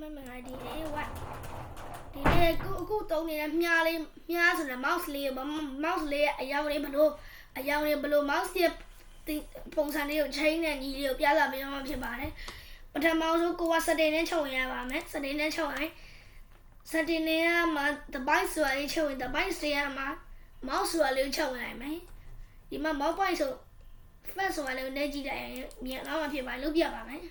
လုံးမင်္ဂလာဒီနေ့ဝတ်ဒီနေ့အခုတုံးနေတဲ့မြားလေးမြားဆိုတဲ့ mouse လေးရဲ့အယောင်လေးဘလို့ mouse ရဲ့ပုံစံလေးကိုချိန်တဲ့ညီလေးကိုပြသပေးတော့မှဖြစ်ပါတယ်ပထမဆုံးကိုက setting နဲ့ချုပ်ရပါမယ် setting နဲ့ချုပ်ရင် setting နဲ့မှာ device ဆိုတာလေးချုပ်ရင် device တွေကမှာ mouse ဆိုတာလေးချုပ်နိုင်မယ်ဒီမှာ mouse point ဆို first ဆိုတာလေးကိုနှိပ်ကြည့်လိုက်ရင်မြင်တော့မှဖြစ်ပါတယ်လုပ်ပြပါမယ်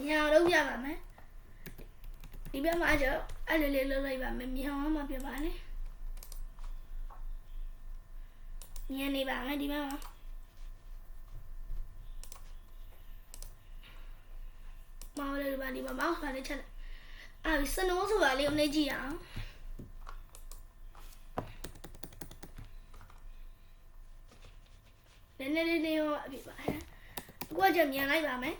ညာလုပ်ပြပါမယ်ဒီဘက်မှာကျအဲ့လိုလေးလုပ်လိုက်ပါမယ်မြောင်းမှပြပါလေညနေပါမယ်ဒီဘက်မှာမောင်လေးပါဒီမှာမောင်ပါလေးချက်အဲ့ဒီစနိုးဆိုတာလေးကိုနှိပ်ကြည့်အောင်နည်းနည်းလေးရောအပြပါအခုကကျမြန်လိုက်ပါမယ်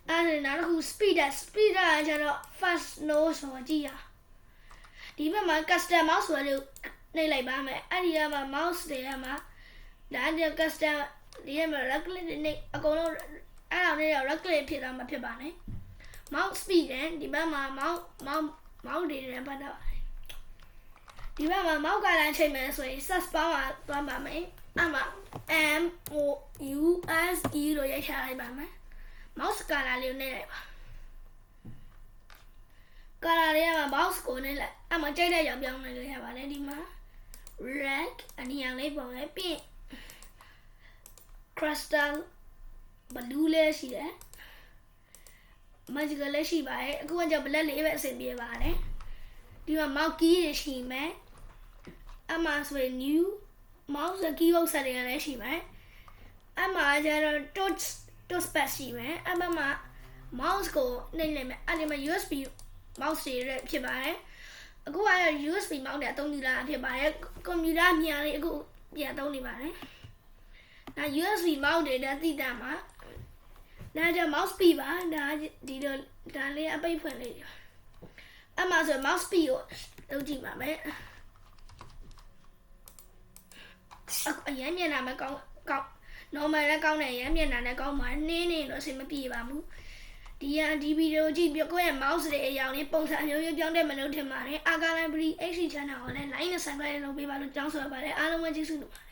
အဲ့ဒါနောက်တစ်ခု speed ကျတော့ fast no ဆိုကြည့်ရဒီဘက်မှာ custom mouse ဆိုလို့နှိပ်လိုက်ပါမယ်အဲ့ဒီကမှာ mouse တွေကမှာဒါက custom ဒီမှာ right click နဲ့အကုန်လုံးအဲ့ဒါလေးတော့ right click ဖြစ်သွားမှာဖြစ်ပါနဲ့ mouse speed နဲ့ဒီဘက်မှာ mouse တွေနဲ့ပတ်တော့ဒီဘက်မှာ mouse ကလည်းချိန်မယ်ဆိုရင် search bar မှာသွားပါမယ်အဲ့မှာ MOUSE လို့ရိုက်ချလိုက်ပါမယ် mouse color လေးနဲ့လိုက်ပါ color လေးက mouse ကိုနဲ့လိုက်အမှကြိုက်တဲ့ရောင်ပြောင်းနေလို့ရပါတယ်ဒီမှာ red အနီရောင်လေးပုံလေးပြီး crystal blue လေးရှိတယ် magical လေးရှိပါတယ်အခုကကြောင့် black လေးပဲအဆင်ပြေပါတယ်ဒီမှာ mouse key တွေရှိမယ်အမှဆိုရင် new mouse keyboard setting လည်းရှိမယ်အမှကျတော့ touch pad ရှိမယ်အမှမှာ mouse ကိုနှိပ်လိုက်မယ်အဲ့ဒီမှာ USB mouse တွေဖြစ်ပါတယ်အခုက USB mouse တွေအသုံးပြုလာဖြစ်ပါတယ်ကွန်ပျူတာမြားလေးအခုပြန်သုံးနေပါတယ်ဒါ USB mouse တွေတက်သိတာမှာဒါကျ mouse speed ပါဒါဒီလိုဒါလေးအပိတ်ဖွင့်လေးအမှဆို mouse speed ကိုလုပ်ကြည့်ပါမယ်အရင်မျက်နှာမှာကောင်း normal နဲ့ကောင်းတယ်ရမ်းမျက်နှာနဲ့ကောင်းပါတယ်နှင်းနေတော့အဆင်မပြေပါဘူးဒီဗီဒီယိုကြည့်ပြကိုယ့်ရဲ့ mouse တွေအရောင်လေးပုံစံမျိုးပြောင်းတဲ့မလို့ထင်ပါတယ်အာကာလန်ပရီ HD channel ကိုလည်း like နဲ့ subscribe လုပ်ပေးပါလို့တောင်းဆိုပါတယ်အားလုံးပဲကျေးဇူးတင်ပါတယ်